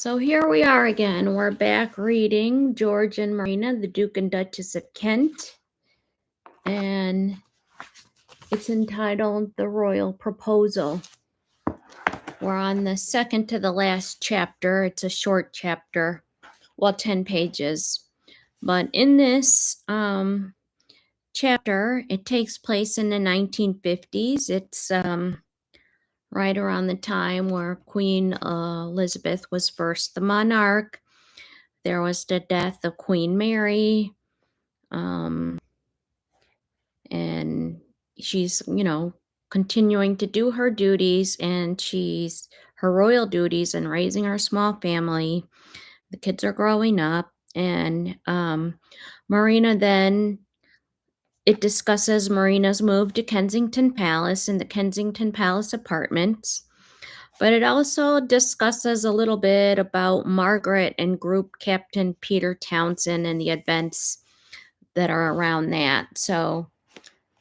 So here we are again. We're back reading George and Marina, the Duke and Duchess of Kent. And it's entitled The Royal Proposal. We're on the second to the last chapter. It's a short chapter, 10 pages. But in this chapter, it takes place in the 1950s. It's right around the time where Queen Elizabeth was first the monarch. There was the death of Queen Mary, and she's, continuing to do her duties, and her royal duties and raising her small family. The kids are growing up, and Marina then, it discusses Marina's move to Kensington Palace and the Kensington Palace apartments. But it also discusses a little bit about Margaret and Group Captain Peter Townsend and the events that are around that. So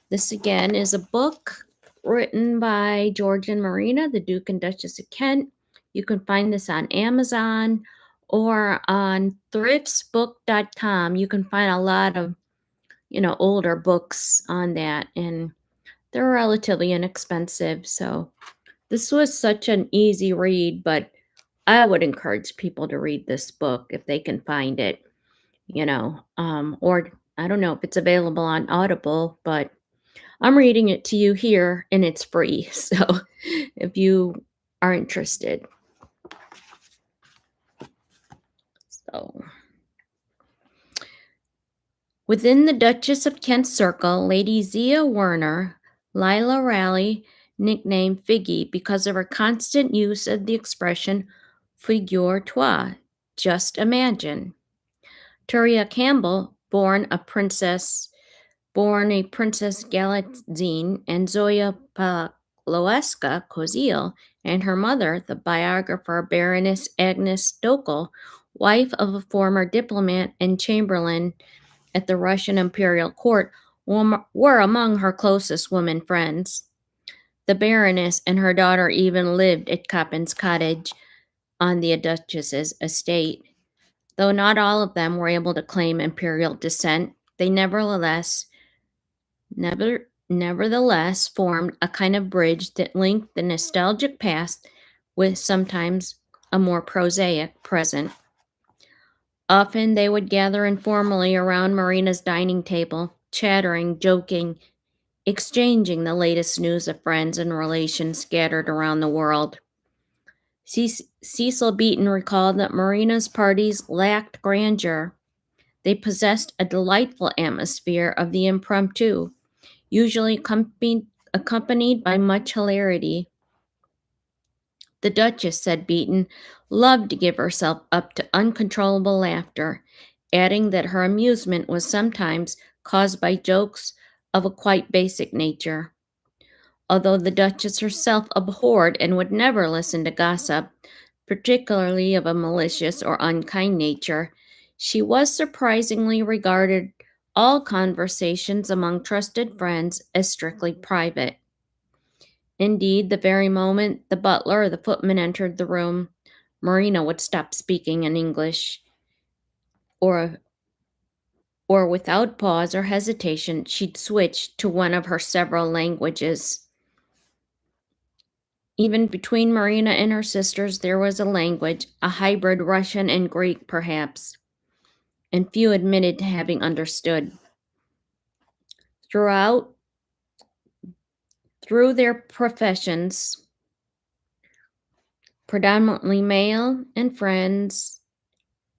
this again is a book written by George and Marina, the Duke and Duchess of Kent. You can find this on Amazon or on thriftsbook.com. You can find a lot of, older books on that, and they're relatively inexpensive. So this was such an easy read, but I would encourage people to read this book if they can find it, or I don't know if it's available on Audible, but I'm reading it to you here and it's free. So if you are interested. So within the Duchess of Kent circle, Lady Zia Werner, Lila Raleigh, nicknamed Figgy because of her constant use of the expression figure-toi, just imagine. Turia Campbell, born a Princess Galitzine, and Zoya Pawlowska Kozil, and her mother, the biographer Baroness Agnes Dokel, wife of a former diplomat and chamberlain at the Russian imperial court, were among her closest women friends. The Baroness and her daughter even lived at Coppin's cottage on the Duchess's estate. Though not all of them were able to claim imperial descent, they nevertheless formed a kind of bridge that linked the nostalgic past with sometimes a more prosaic present. Often they would gather informally around Marina's dining table, chattering, joking, exchanging the latest news of friends and relations scattered around the world. Cecil Beaton recalled that Marina's parties lacked grandeur. They possessed a delightful atmosphere of the impromptu, usually accompanied by much hilarity. The Duchess, said Beaton, loved to give herself up to uncontrollable laughter, adding that her amusement was sometimes caused by jokes of a quite basic nature. Although the Duchess herself abhorred and would never listen to gossip, particularly of a malicious or unkind nature, she was surprisingly regarded all conversations among trusted friends as strictly private. Indeed, the very moment the butler or the footman entered the room, Marina would stop speaking in English, or without pause or hesitation, she'd switch to one of her several languages. Even between Marina and her sisters, there was a language, a hybrid Russian and Greek perhaps, and few admitted to having understood. Through their professions, predominantly male, and friends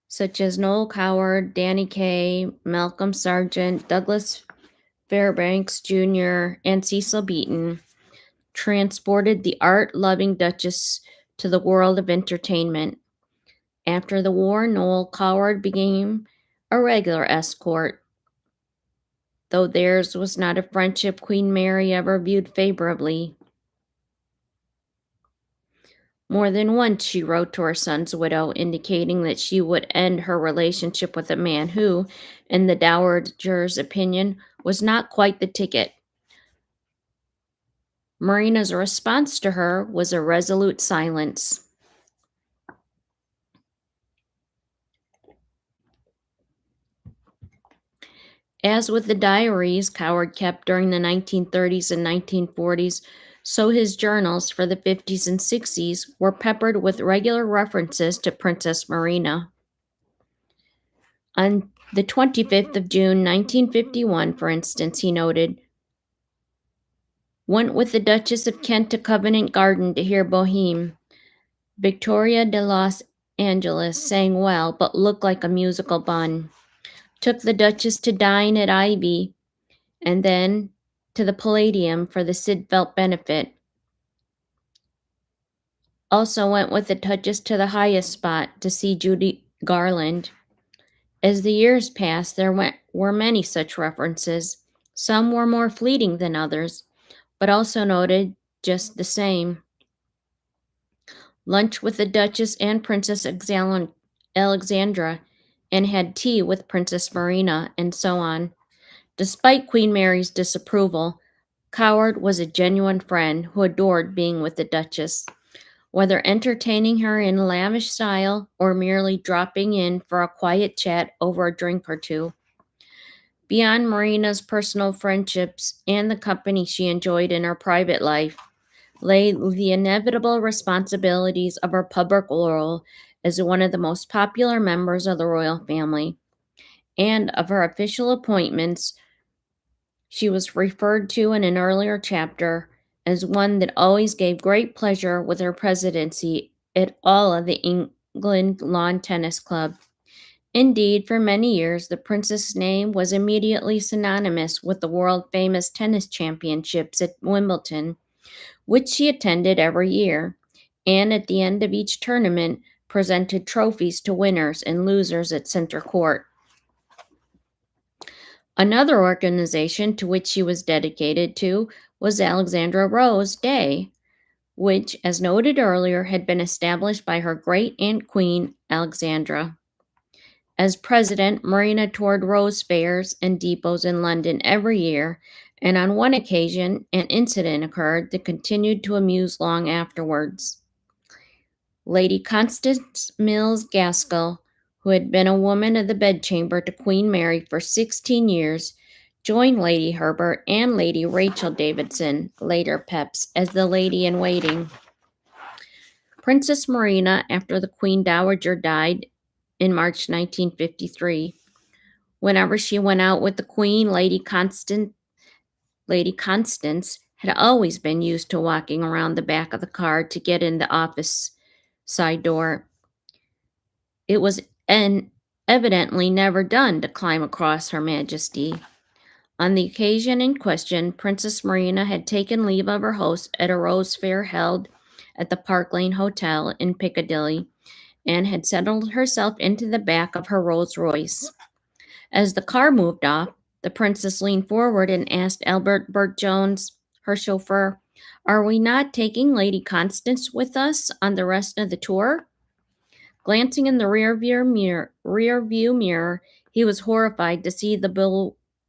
such as Noel Coward, Danny Kaye, Malcolm Sargent, Douglas Fairbanks Jr., and Cecil Beaton, transported the art-loving Duchess to the world of entertainment. After the war, Noel Coward became a regular escort, though theirs was not a friendship Queen Mary ever viewed favorably. More than once she wrote to her son's widow, indicating that she would end her relationship with a man who, in the dowager's opinion, was not quite the ticket. Marina's response to her was a resolute silence. As with the diaries Coward kept during the 1930s and 1940s, so his journals for the 50s and 60s were peppered with regular references to Princess Marina. On the 25th of June, 1951, for instance, he noted, "Went with the Duchess of Kent to Covent Garden to hear Boheme. Victoria de Los Angeles sang well, but looked like a musical bun. Took the Duchess to dine at Ivy, and then to the Palladium for the Sidfelt benefit. Also went with the Duchess to the highest spot to see Judy Garland." As the years passed, were many such references. Some were more fleeting than others, but also noted just the same. Lunch with the Duchess and Princess Alexandra, and had tea with Princess Marina, and so on. Despite Queen Mary's disapproval, Coward was a genuine friend who adored being with the Duchess. Whether entertaining her in lavish style or merely dropping in for a quiet chat over a drink or two. Beyond Marina's personal friendships and the company she enjoyed in her private life, lay the inevitable responsibilities of her public role as one of the most popular members of the royal family. And of her official appointments, she was referred to in an earlier chapter as one that always gave great pleasure with her presidency at all of the England Lawn Tennis Club. Indeed, for many years, the princess' name was immediately synonymous with the world-famous tennis championships at Wimbledon, which she attended every year, and at the end of each tournament presented trophies to winners and losers at Center Court. Another organization to which she was dedicated to was Alexandra Rose Day, which, as noted earlier, had been established by her great-aunt Queen Alexandra. As president, Marina toured Rose fairs and depots in London every year, and on one occasion, an incident occurred that continued to amuse long afterwards. Lady Constance Mills Gaskell, who had been a woman of the bedchamber to Queen Mary for 16 years, joined Lady Herbert and Lady Rachel Davidson, later Pepys, as the lady-in-waiting. Princess Marina, after the Queen Dowager died in March 1953, whenever she went out with the Queen, Lady Constance had always been used to walking around the back of the car to get in the office side door. It was evidently never done to climb across Her Majesty. On the occasion in question, Princess Marina had taken leave of her host at a rose fair held at the Park Lane Hotel in Piccadilly, and had settled herself into the back of her Rolls Royce. As the car moved off, the princess leaned forward and asked Albert Burne-Jones, her chauffeur, "Are we not taking Lady Constance with us on the rest of the tour?" Glancing in the rear-view mirror, he was horrified to see the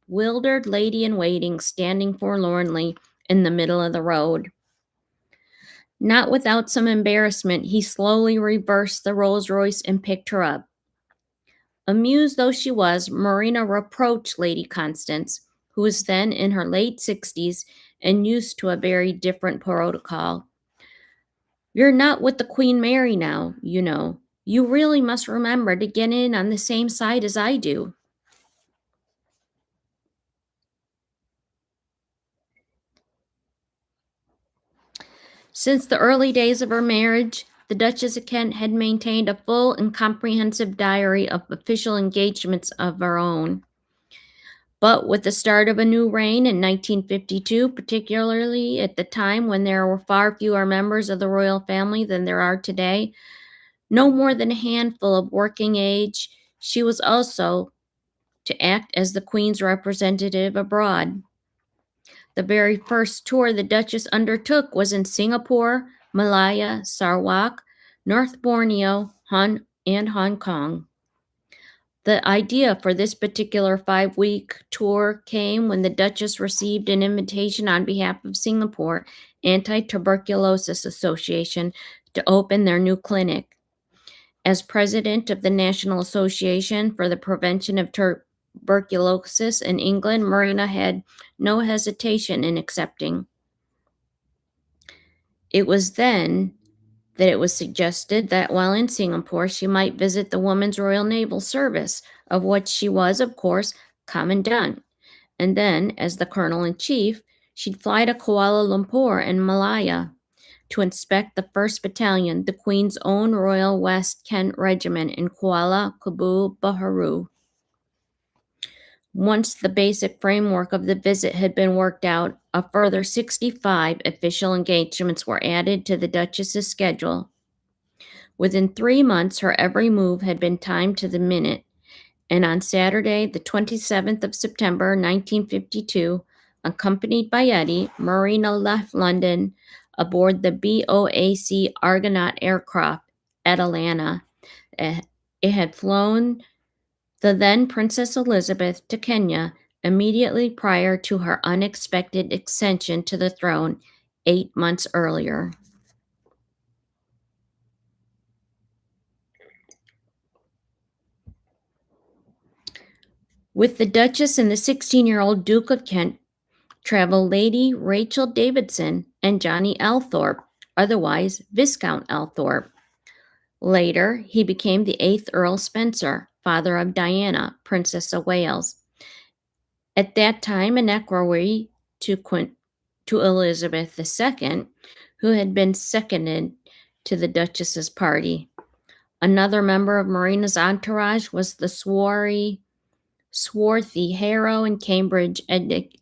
bewildered lady-in-waiting standing forlornly in the middle of the road. Not without some embarrassment, he slowly reversed the Rolls-Royce and picked her up. Amused though she was, Marina reproached Lady Constance, who was then in her late 60s and used to a very different protocol. "You're not with the Queen Mary now, you know. You really must remember to get in on the same side as I do." Since the early days of her marriage, the Duchess of Kent had maintained a full and comprehensive diary of official engagements of her own. But with the start of a new reign in 1952, particularly at the time when there were far fewer members of the royal family than there are today, no more than a handful of working age, she was also to act as the Queen's representative abroad. The very first tour the Duchess undertook was in Singapore, Malaya, Sarawak, North Borneo, and Hong Kong. The idea for this particular 5-week tour came when the Duchess received an invitation on behalf of Singapore Anti-Tuberculosis Association to open their new clinic. As president of the National Association for the Prevention of tuberculosis in England, Marina had no hesitation in accepting. It was then that it was suggested that while in Singapore she might visit the Women's Royal Naval Service, of which she was, of course, Commandant. And then, as the Colonel-in-Chief, she'd fly to Kuala Lumpur in Malaya to inspect the 1st Battalion, the Queen's own Royal West Kent Regiment in Kuala Kubu Baharu. Once the basic framework of the visit had been worked out, a further 65 official engagements were added to the Duchess's schedule. Within 3 months, her every move had been timed to the minute, and on Saturday, the 27th of September, 1952, accompanied by Eddie, Marina left London aboard the BOAC Argonaut aircraft at Atlanta. It had flown the then Princess Elizabeth to Kenya immediately prior to her unexpected ascension to the throne 8 months earlier. With the Duchess and the 16-year-old Duke of Kent traveled Lady Rachel Davidson and Johnny Althorpe, otherwise Viscount Althorpe. Later, he became the 8th Earl Spencer, father of Diana, Princess of Wales. At that time, an equerry to Elizabeth II, who had been seconded to the Duchess's party. Another member of Marina's entourage was the swarthy Harrow and Cambridge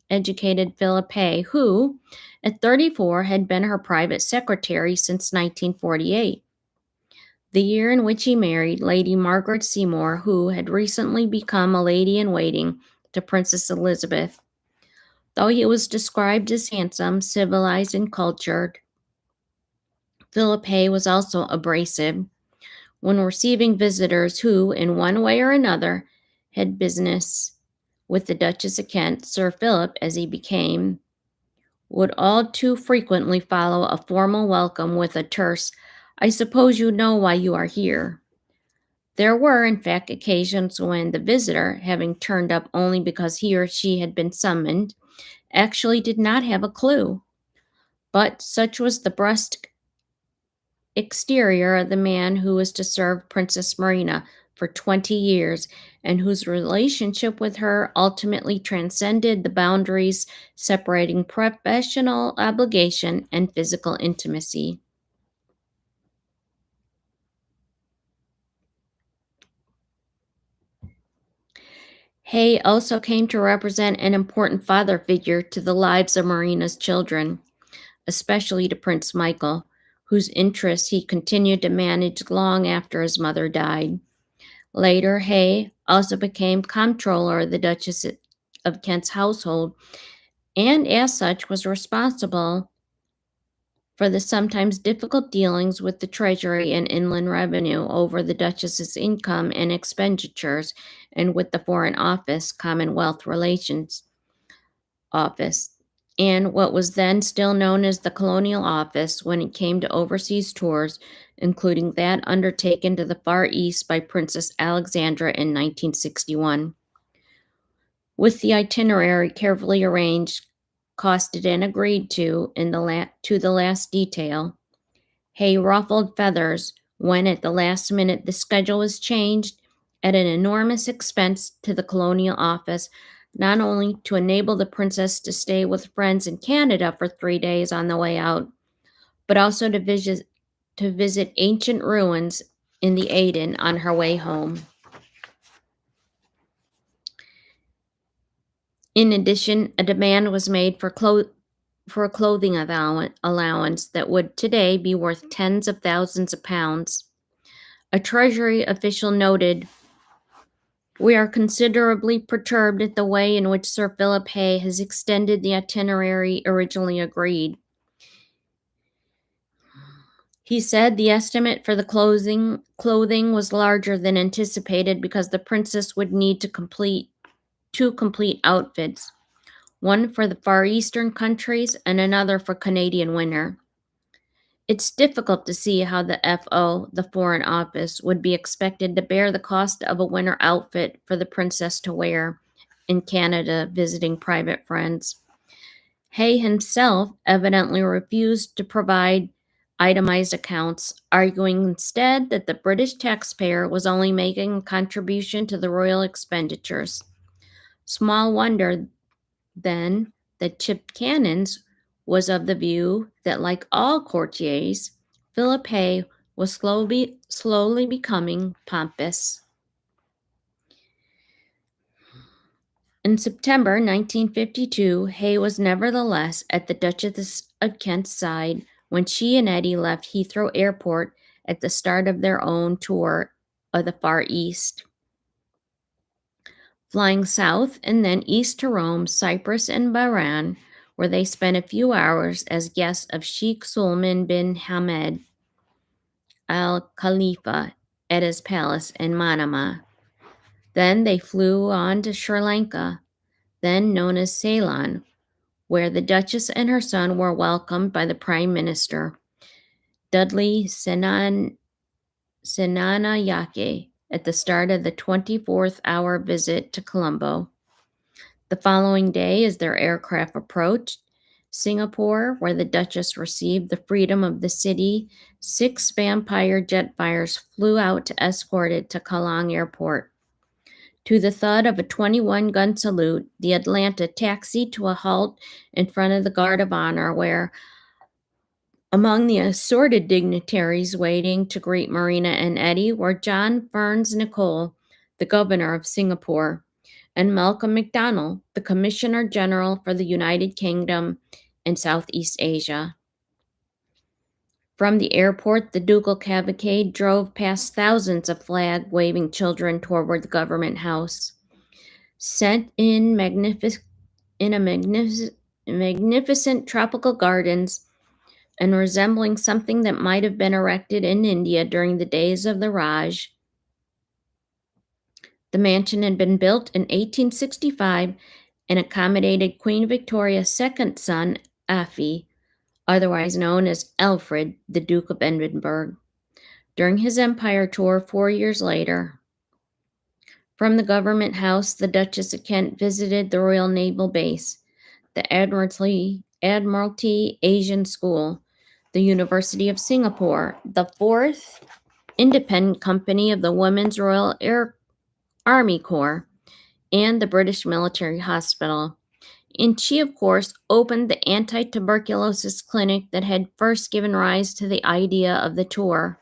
educated Philip, who, at 34, had been her private secretary since 1948. The year in which he married Lady Margaret Seymour, who had recently become a lady-in-waiting to Princess Elizabeth. Though he was described as handsome, civilized, and cultured, Philip was also abrasive. When receiving visitors who, in one way or another, had business with the Duchess of Kent, Sir Philip, as he became, would all too frequently follow a formal welcome with a terse, "I suppose you know why you are here." There were, in fact, occasions when the visitor, having turned up only because he or she had been summoned, actually did not have a clue. But such was the brusque exterior of the man who was to serve Princess Marina for 20 years and whose relationship with her ultimately transcended the boundaries separating professional obligation and physical intimacy. Hay also came to represent an important father figure to the lives of Marina's children, especially to Prince Michael, whose interests he continued to manage long after his mother died. Later, Hay also became comptroller of the Duchess of Kent's household, and as such was responsible for the sometimes difficult dealings with the Treasury and Inland Revenue over the Duchess's income and expenditures, and with the Foreign Office, Commonwealth Relations Office, and what was then still known as the Colonial Office when it came to overseas tours, including that undertaken to the Far East by Princess Alexandra in 1961. With the itinerary carefully arranged, costed, and agreed to to the last detail, Hay ruffled feathers when at the last minute the schedule was changed at an enormous expense to the Colonial Office, not only to enable the princess to stay with friends in Canada for 3 days on the way out, but also to visit ancient ruins in the Aden on her way home. In addition, a demand was made for a clothing allowance that would today be worth tens of thousands of pounds. A Treasury official noted, "We are considerably perturbed at the way in which Sir Philip Hay has extended the itinerary originally agreed." He said the estimate for the clothing was larger than anticipated because the princess would need to complete two complete outfits, one for the Far Eastern countries and another for Canadian winter. It's difficult to see how the FO, the Foreign Office, would be expected to bear the cost of a winter outfit for the princess to wear in Canada visiting private friends. Hay himself evidently refused to provide itemized accounts, arguing instead that the British taxpayer was only making a contribution to the royal expenditures. Small wonder, then, that Chip Cannons was of the view that, like all courtiers, Philip Hay was slowly becoming pompous. In September 1952, Hay was nevertheless at the Duchess of Kent's side when she and Eddie left Heathrow Airport at the start of their own tour of the Far East. Flying south and then east to Rome, Cyprus, and Bahrain, where they spent a few hours as guests of Sheikh Sulman bin Hamad Al Khalifa at his palace in Manama. Then they flew on to Sri Lanka, then known as Ceylon, where the Duchess and her son were welcomed by the Prime Minister, Dudley Senanayake, at the start of the 24th hour visit to Colombo. The following day, as their aircraft approached Singapore, where the Duchess received the freedom of the city, 6 Vampire Jetfires flew out to escort it to Kallang Airport. To the thud of a 21-gun salute, the Atlanta taxied to a halt in front of the Guard of Honor, where, among the assorted dignitaries waiting to greet Marina and Eddie, were John Ferns Nicol, the governor of Singapore, and Malcolm MacDonald, the Commissioner General for the United Kingdom and Southeast Asia. From the airport, the ducal cavalcade drove past thousands of flag-waving children toward the government house. Set in magnificent tropical gardens and resembling something that might have been erected in India during the days of the Raj, the mansion had been built in 1865 and accommodated Queen Victoria's second son, Affi, otherwise known as Alfred, the Duke of Edinburgh, during his empire tour 4 years later. From the government house, the Duchess of Kent visited the Royal Naval Base, the Admiralty Asian School, the University of Singapore, the 4th Independent Company of the Women's Royal Army Corps, and the British Military Hospital. And she, of course, opened the anti-tuberculosis clinic that had first given rise to the idea of the tour.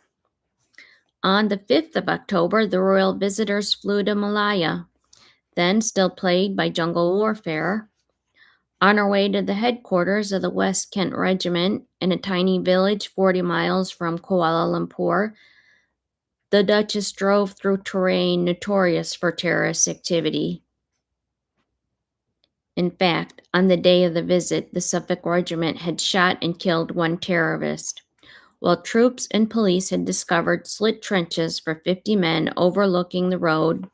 On the 5th of October, the royal visitors flew to Malaya, then still plagued by jungle warfare. On her way to the headquarters of the West Kent Regiment in a tiny village 40 miles from Kuala Lumpur, the Duchess drove through terrain notorious for terrorist activity. In fact, on the day of the visit, the Suffolk Regiment had shot and killed 1 terrorist, while troops and police had discovered slit trenches for 50 men overlooking the road,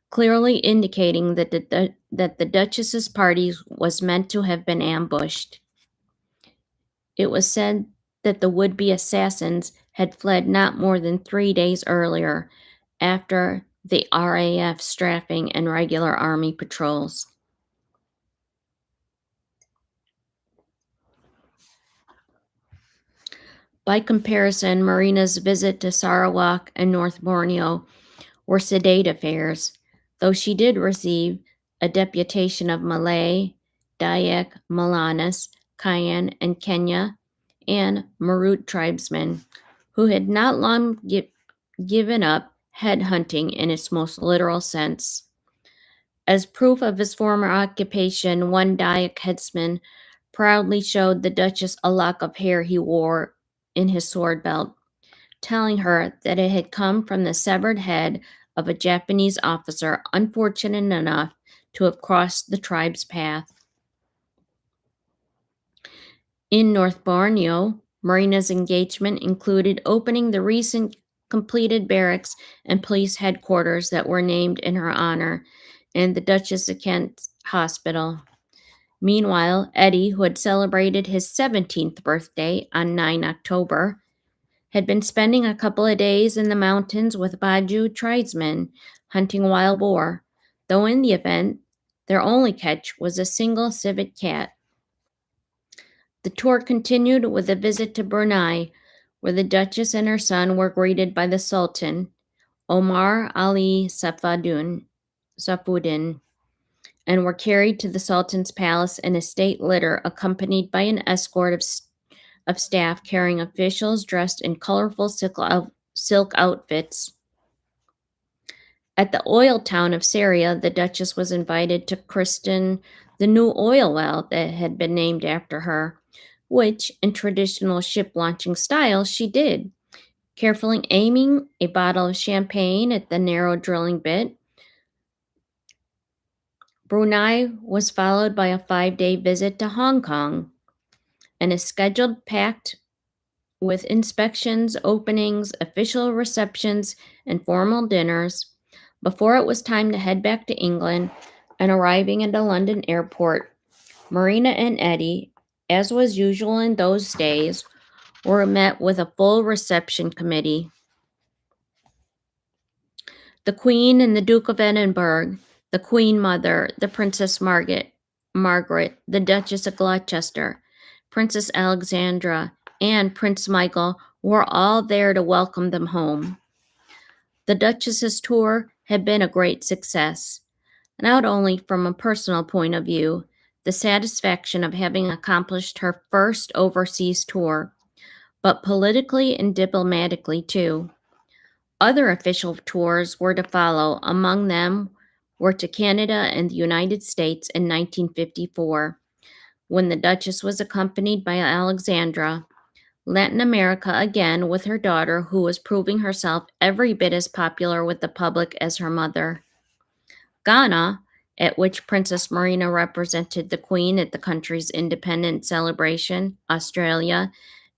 clearly indicating that the Duchess's party was meant to have been ambushed. It was said that the would-be assassins had fled not more than 3 days earlier, after the RAF strafing and regular army patrols. By comparison, Marina's visit to Sarawak and North Borneo were sedate affairs, though she did receive a deputation of Malay, Dayak, Malanas, Kayan, and Kenya, and Marut tribesmen, who had not long given up headhunting in its most literal sense. As proof of his former occupation, one Dayak headsman proudly showed the Duchess a lock of hair he wore in his sword belt, telling her that it had come from the severed head of a Japanese officer unfortunate enough to have crossed the tribe's path. In North Borneo, Marina's engagement included opening the recent completed barracks and police headquarters that were named in her honor, and the Duchess of Kent Hospital. Meanwhile, Eddie, who had celebrated his 17th birthday on 9 October, had been spending a couple of days in the mountains with Baju tribesmen hunting wild boar, though in the event, their only catch was a single civet cat. The tour continued with a visit to Brunei, where the Duchess and her son were greeted by the Sultan, Omar Ali Safuddin, and were carried to the Sultan's palace in a state litter accompanied by an escort of staff carrying officials dressed in colorful silk outfits. At the oil town of Syria, the Duchess was invited to christen the new oil well that had been named after her, which, in traditional ship launching style, she did, carefully aiming a bottle of champagne at the narrow drilling bit. Brunei was followed by a 5-day visit to Hong Kong and a scheduled packed with inspections, openings, official receptions, and formal dinners before it was time to head back to England. And arriving at the London airport, Marina and Eddie, as was usual in those days, were met with a full reception committee. The Queen and the Duke of Edinburgh, the Queen Mother, the Princess Margaret, the Duchess of Gloucester, Princess Alexandra, and Prince Michael were all there to welcome them home. The Duchess's tour had been a great success, not only from a personal point of view, the satisfaction of having accomplished her first overseas tour, but politically and diplomatically too. Other official tours were to follow. Among them were to Canada and the United States in 1954, when the Duchess was accompanied by Alexandra, Latin America again with her daughter, who was proving herself every bit as popular with the public as her mother, Ghana, at which Princess Marina represented the Queen at the country's independence celebration, Australia,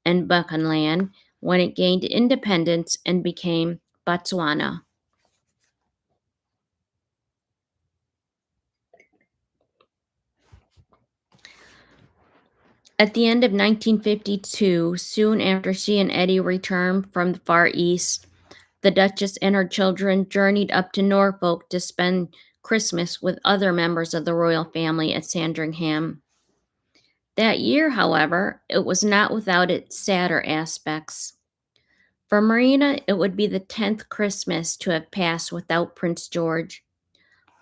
and Buchanland, when it gained independence and became Botswana. At the end of 1952, soon after she and Eddie returned from the Far East, the Duchess and her children journeyed up to Norfolk to spend Christmas with other members of the royal family at Sandringham. That year, however, it was not without its sadder aspects. For Marina, it would be the 10th Christmas to have passed without Prince George.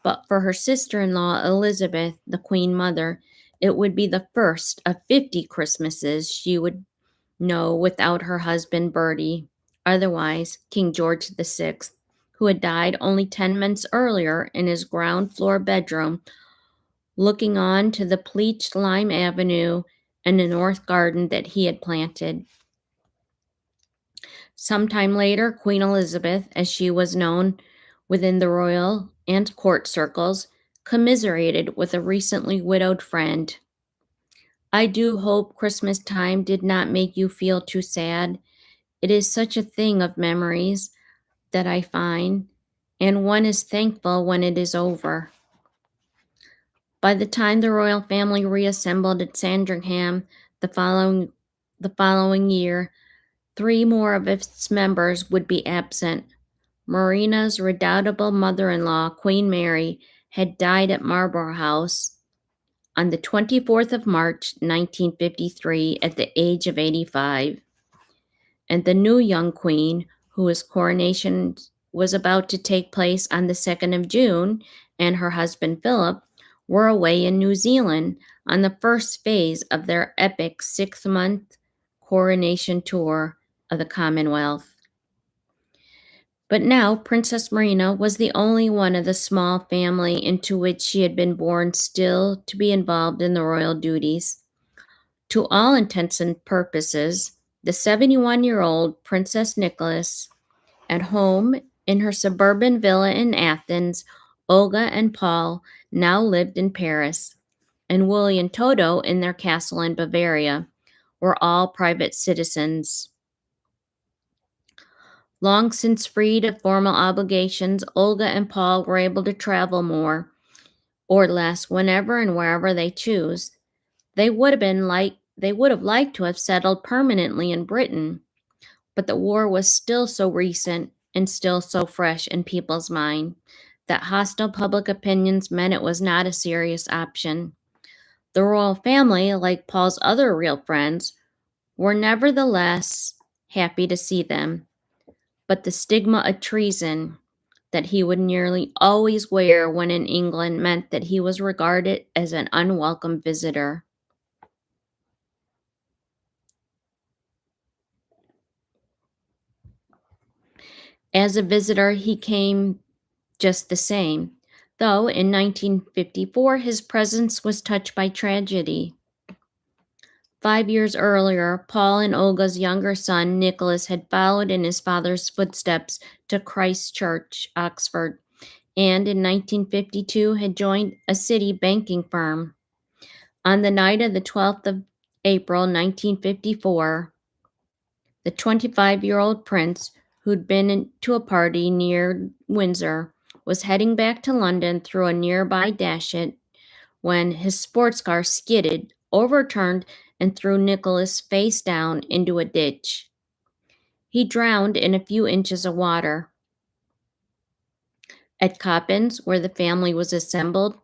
But for her sister-in-law, Elizabeth, the Queen Mother, it would be the first of 50 Christmases she would know without her husband, Bertie, otherwise King George VI, who had died only 10 months earlier in his ground floor bedroom, looking on to the pleached lime avenue and the north garden that he had planted. Sometime later, Queen Elizabeth, as she was known within the royal and court circles, commiserated with a recently widowed friend. "I do hope Christmas time did not make you feel too sad. It is such a thing of memories that I find, and one is thankful when it is over." By the time the royal family reassembled at Sandringham the following year, 3 more of its members would be absent. Marina's redoubtable mother-in-law, Queen Mary, had died at Marlborough House on the 24th of March, 1953, at the age of 85. And the new young queen, whose coronation was about to take place on the 2nd of June, and her husband Philip, were away in New Zealand on the first phase of their epic 6-month coronation tour of the Commonwealth. But now Princess Marina was the only one of the small family into which she had been born still to be involved in the royal duties. To all intents and purposes, the 71-year-old Princess Nicholas, at home in her suburban villa in Athens, Olga and Paul now lived in Paris, and Willie and Toto in their castle in Bavaria, were all private citizens. Long since freed of formal obligations, Olga and Paul were able to travel more, or less whenever and wherever they choose. They would have liked to have settled permanently in Britain, but the war was still so recent and still so fresh in people's mind that hostile public opinions meant it was not a serious option. The royal family, like Paul's other real friends, were nevertheless happy to see them, but the stigma of treason that he would nearly always wear when in England meant that he was regarded as an unwelcome visitor. As a visitor, he came just the same, though in 1954 his presence was touched by tragedy. 5 years earlier, Paul and Olga's younger son, Nicholas, had followed in his father's footsteps to Christ Church, Oxford, and in 1952 had joined a city banking firm. On the night of the 12th of April 1954, the 25-year-old prince, who'd been to a party near Windsor, was heading back to London through a nearby Dashet when his sports car skidded, overturned, and threw Nicholas face down into a ditch. He drowned in a few inches of water. At Coppins, where the family was assembled,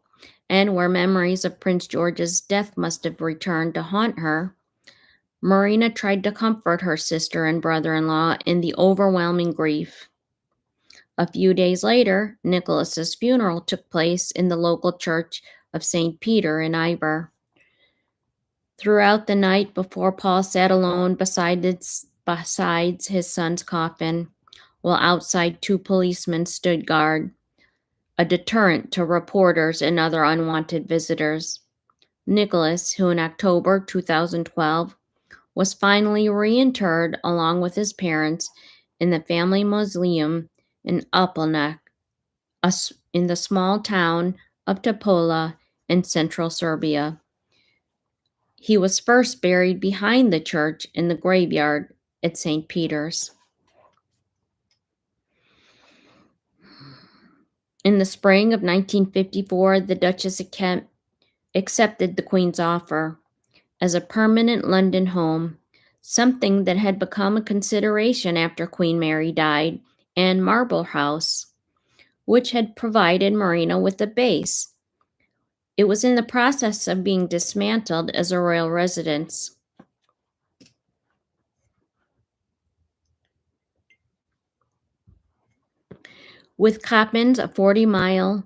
and where memories of Prince George's death must have returned to haunt her, Marina tried to comfort her sister and brother-in-law in the overwhelming grief. A few days later, Nicholas's funeral took place in the local church of St. Peter in Ivor. Throughout the night before Paul sat alone beside his son's coffin, while outside 2 policemen stood guard, a deterrent to reporters and other unwanted visitors. Nicholas, who in October 2012 was finally reinterred along with his parents in the family mausoleum in Opelnek, in the small town of Topola in central Serbia. He was first buried behind the church in the graveyard at St. Peter's. In the spring of 1954, the Duchess of Kent accepted the Queen's offer as a permanent London home, something that had become a consideration after Queen Mary died, and Marlborough House, which had provided Marina with a base. It was in the process of being dismantled as a royal residence. With Coppins a 40-mile,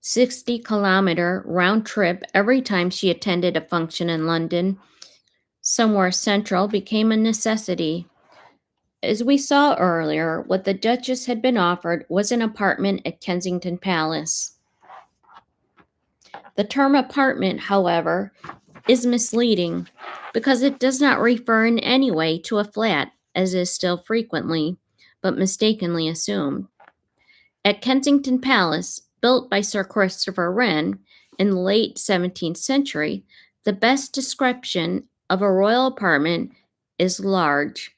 60-kilometer round trip every time she attended a function in London, somewhere central became a necessity. As we saw earlier, what the Duchess had been offered was an apartment at Kensington Palace. The term apartment, however, is misleading because it does not refer in any way to a flat, as is still frequently, but mistakenly assumed. At Kensington Palace, built by Sir Christopher Wren in the late 17th century, the best description of a royal apartment is large.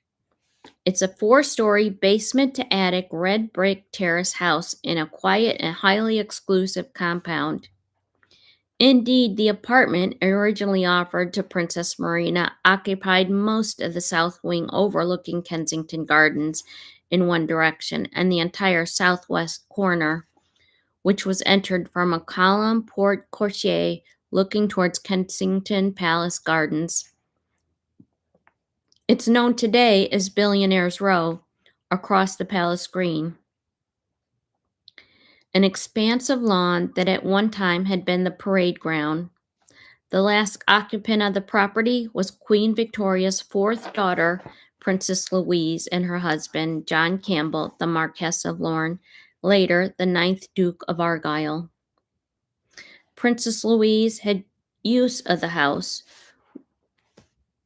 It's a 4-story basement to attic red brick terrace house in a quiet and highly exclusive compound. Indeed, the apartment originally offered to Princess Marina occupied most of the south wing overlooking Kensington Gardens in one direction and the entire southwest corner, which was entered from a column porte-cochere looking towards Kensington Palace Gardens. It's known today as Billionaire's Row, across the Palace Green, an expansive lawn that at one time had been the parade ground. The last occupant of the property was Queen Victoria's 4th daughter, Princess Louise, and her husband, John Campbell, the Marquess of Lorne, later the 9th Duke of Argyll. Princess Louise had use of the house,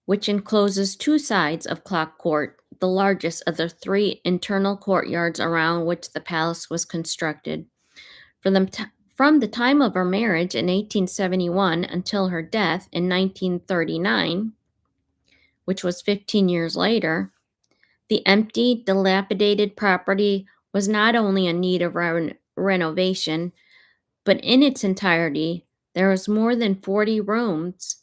which encloses 2 sides of Clock Court, the largest of the 3 internal courtyards around which the palace was constructed. From the time of her marriage in 1871 until her death in 1939, which was 15 years later, the empty, dilapidated property was not only in need of renovation, but in its entirety, there was more than 40 rooms.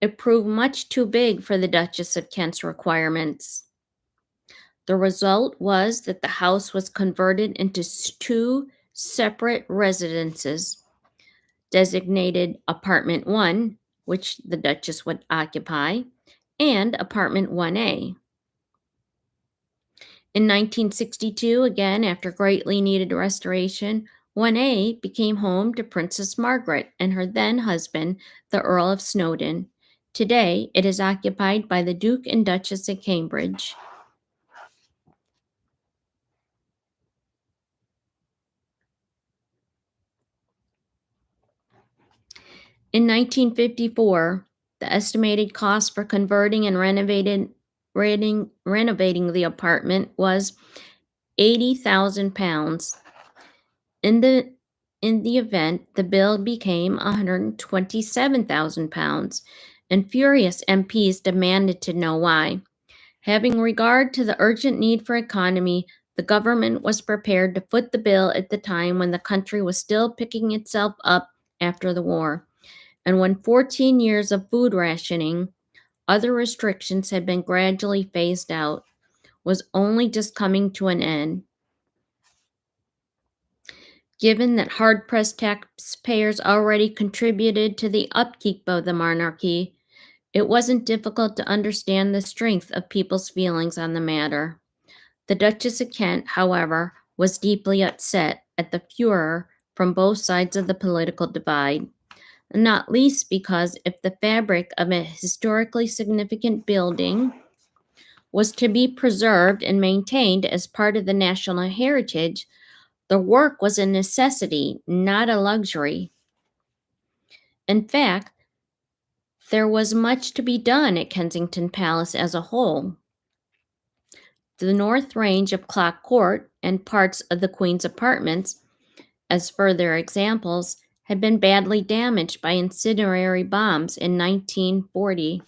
It proved much too big for the Duchess of Kent's requirements. The result was that the house was converted into two separate residences, designated Apartment 1, which the Duchess would occupy, and Apartment 1A. In 1962, again after greatly needed restoration, 1A became home to Princess Margaret and her then husband, the Earl of Snowdon. Today, it is occupied by the Duke and Duchess of Cambridge. In 1954, the estimated cost for converting and renovating the apartment was £80,000. In the event, the bill became £127,000, and furious MPs demanded to know why. Having regard to the urgent need for economy, the government was prepared to foot the bill at the time when the country was still picking itself up after the war, and when 14 years of food rationing, other restrictions had been gradually phased out, was only just coming to an end. Given that hard-pressed taxpayers already contributed to the upkeep of the monarchy, it wasn't difficult to understand the strength of people's feelings on the matter. The Duchess of Kent, however, was deeply upset at the furor from both sides of the political divide, not least because if the fabric of a historically significant building was to be preserved and maintained as part of the national heritage, the work was a necessity, not a luxury. In fact, there was much to be done at Kensington Palace as a whole. The north range of Clock Court and parts of the Queen's apartments, as further examples, had been badly damaged by incendiary bombs in 1940,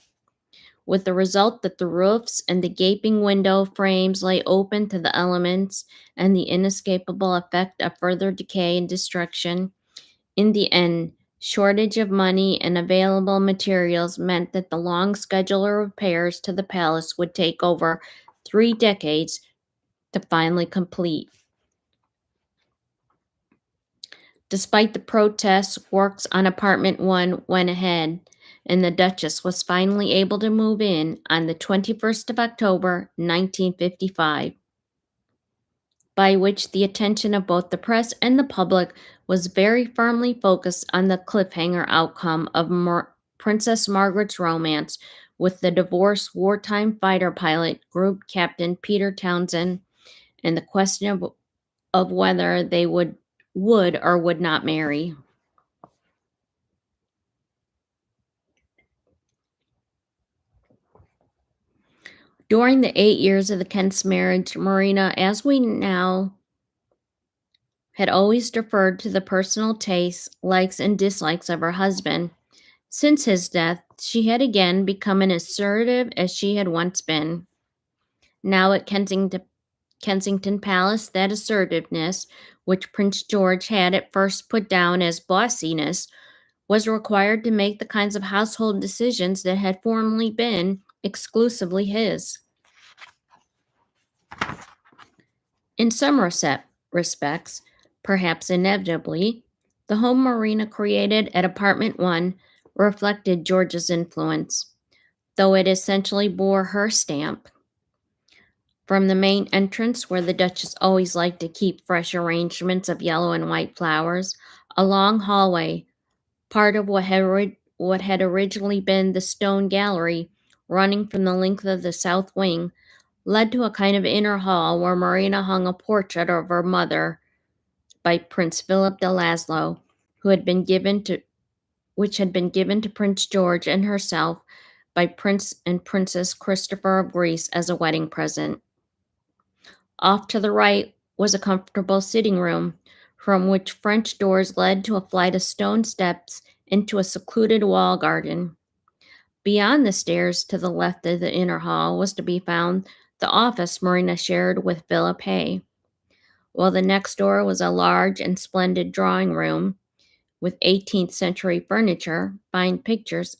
with the result that the roofs and the gaping window frames lay open to the elements and the inescapable effect of further decay and destruction. In the end, shortage of money and available materials meant that the long schedule of repairs to the palace would take over 3 decades to finally complete. Despite the protests, works on Apartment 1 went ahead, and the Duchess was finally able to move in on the 21st of October, 1955, by which the attention of both the press and the public was very firmly focused on the cliffhanger outcome of Princess Margaret's romance with the divorced wartime fighter pilot Group Captain Peter Townsend, and the question of whether they would or would not marry. During the 8 years of the Kent's marriage, Marina, as we now, had always deferred to the personal tastes, likes, and dislikes of her husband. Since his death, she had again become as assertive as she had once been. Now at Kensington Palace, that assertiveness, which Prince George had at first put down as bossiness, was required to make the kinds of household decisions that had formerly been exclusively his. In some respects, perhaps inevitably, the home Marina created at Apartment 1 reflected George's influence, though it essentially bore her stamp. From the main entrance, where the Duchess always liked to keep fresh arrangements of yellow and white flowers, a long hallway, part of what had originally been the stone gallery, running from the length of the south wing, led to a kind of inner hall where Marina hung a portrait of her mother by Prince Philip de Laszlo, which had been given to Prince George and herself by Prince and Princess Christopher of Greece as a wedding present. Off to the right was a comfortable sitting room, from which French doors led to a flight of stone steps into a secluded wall garden. Beyond the stairs to the left of the inner hall was to be found the office Marina shared with Philip Hay, while the next door was a large and splendid drawing room, with 18th century furniture, fine pictures,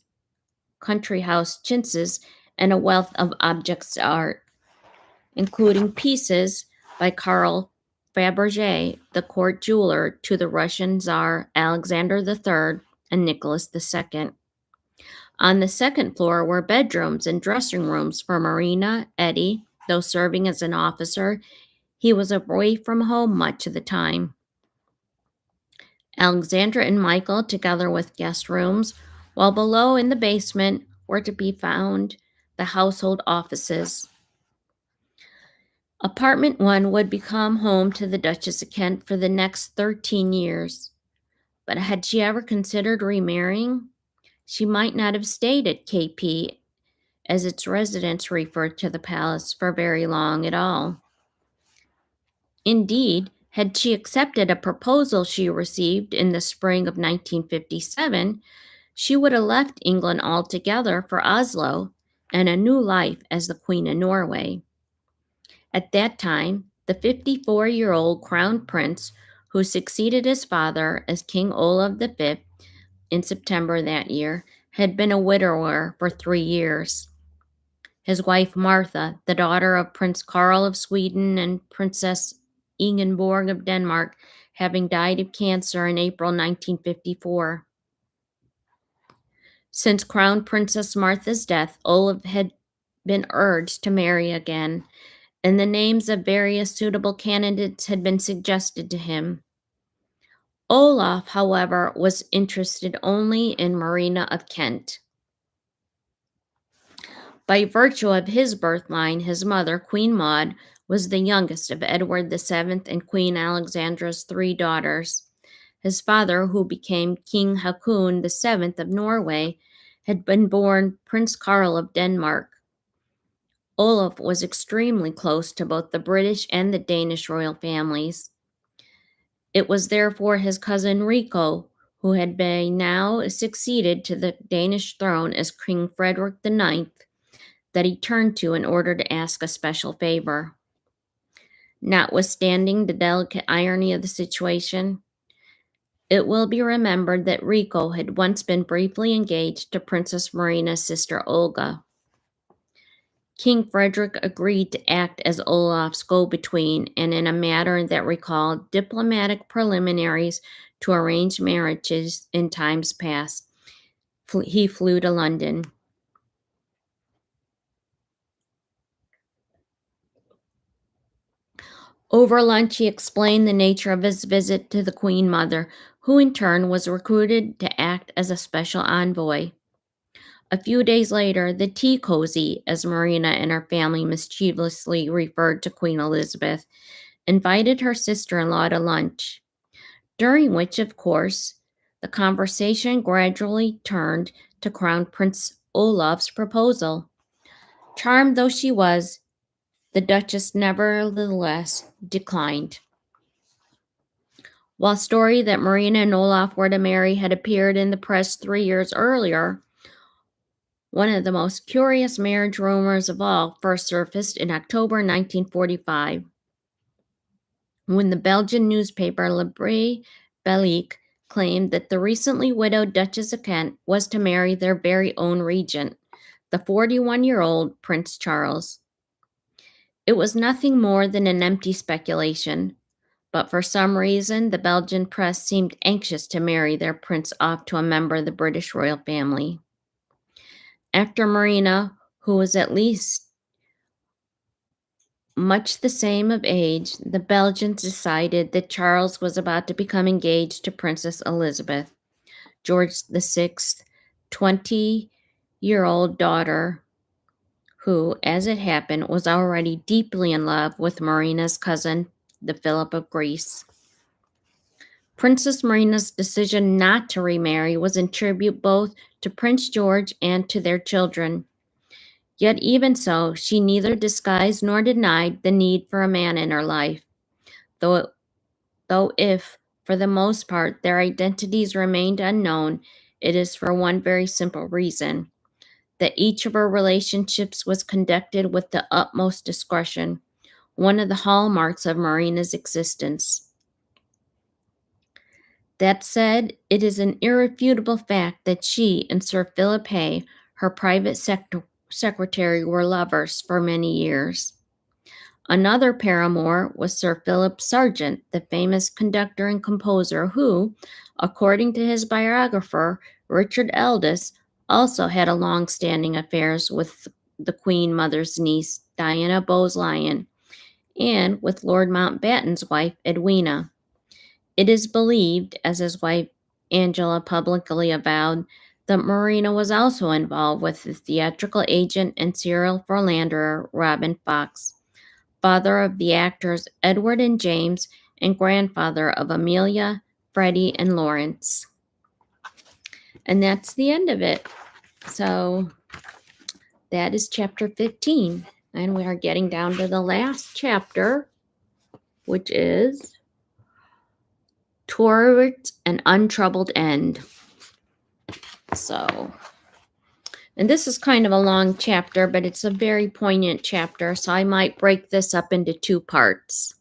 country house chintzes, and a wealth of objects of art, including pieces by Karl Fabergé, the court jeweler to the Russian Tsar Alexander III and Nicholas II. On the second floor were bedrooms and dressing rooms for Marina. Eddie, though serving as an officer, he was away from home much of the time. Alexandra and Michael, together with guest rooms, while below in the basement were to be found the household offices. Apartment 1 would become home to the Duchess of Kent for the next 13 years. But had she ever considered remarrying? She might not have stayed at KP, as its residents referred to the palace, for very long at all. Indeed, had she accepted a proposal she received in the spring of 1957, she would have left England altogether for Oslo and a new life as the Queen of Norway. At that time, the 54-year-old crown prince, who succeeded his father as King Olav V in September that year, had been a widower for 3 years. His wife Martha, the daughter of Prince Karl of Sweden and Princess Ingeborg of Denmark, having died of cancer in April 1954. Since Crown Princess Martha's death, Olav had been urged to marry again, and the names of various suitable candidates had been suggested to him. Olav, however, was interested only in Marina of Kent. By virtue of his birth line, his mother, Queen Maud, was the youngest of Edward VII and Queen Alexandra's 3 daughters. His father, who became King Haakon VII of Norway, had been born Prince Karl of Denmark. Olav was extremely close to both the British and the Danish royal families. It was therefore his cousin Rico, who had by now succeeded to the Danish throne as King Frederick IX, that he turned to in order to ask a special favor. Notwithstanding the delicate irony of the situation, it will be remembered that Rico had once been briefly engaged to Princess Marina's sister Olga. King Frederick agreed to act as Olaf's go-between, and in a matter that recalled diplomatic preliminaries to arrange marriages in times past, he flew to London. Over lunch, he explained the nature of his visit to the Queen Mother, who in turn was recruited to act as a special envoy. A few days later, the tea cozy, as Marina and her family mischievously referred to Queen Elizabeth, invited her sister-in-law to lunch, during which, of course, the conversation gradually turned to Crown Prince Olav's proposal. Charmed though she was, the Duchess nevertheless declined. While story that Marina and Olav were to marry had appeared in the press 3 years earlier, one of the most curious marriage rumors of all first surfaced in October 1945, when the Belgian newspaper Le Belgique claimed that the recently widowed Duchess of Kent was to marry their very own regent, the 41-year-old Prince Charles. It was nothing more than an empty speculation, but for some reason the Belgian press seemed anxious to marry their prince off to a member of the British royal family. After Marina, who was at least much the same of age, the Belgians decided that Charles was about to become engaged to Princess Elizabeth, George VI's 20-year-old daughter, who, as it happened, was already deeply in love with Marina's cousin, the Philip of Greece. Princess Marina's decision not to remarry was in tribute both to Prince George and to their children. Yet even so, she neither disguised nor denied the need for a man in her life, though if, for the most part, their identities remained unknown, it is for one very simple reason, that each of her relationships was conducted with the utmost discretion, one of the hallmarks of Marina's existence. That said, it is an irrefutable fact that she and Sir Philip Hay, her private secretary, were lovers for many years. Another paramour was Sir Philip Sargent, the famous conductor and composer who, according to his biographer, Richard Eldis, also had a long-standing affairs with the Queen Mother's niece, Diana Bowes-Lyon, and with Lord Mountbatten's wife, Edwina. It is believed, as his wife Angela publicly avowed, that Marina was also involved with the theatrical agent and serial philanderer Robin Fox, father of the actors Edward and James, and grandfather of Amelia, Freddie, and Lawrence. And that's the end of it. So that is chapter 15. And we are getting down to the last chapter, which is Towards an Untroubled End. So, and this is kind of a long chapter, but it's a very poignant chapter, so I might break this up into two parts.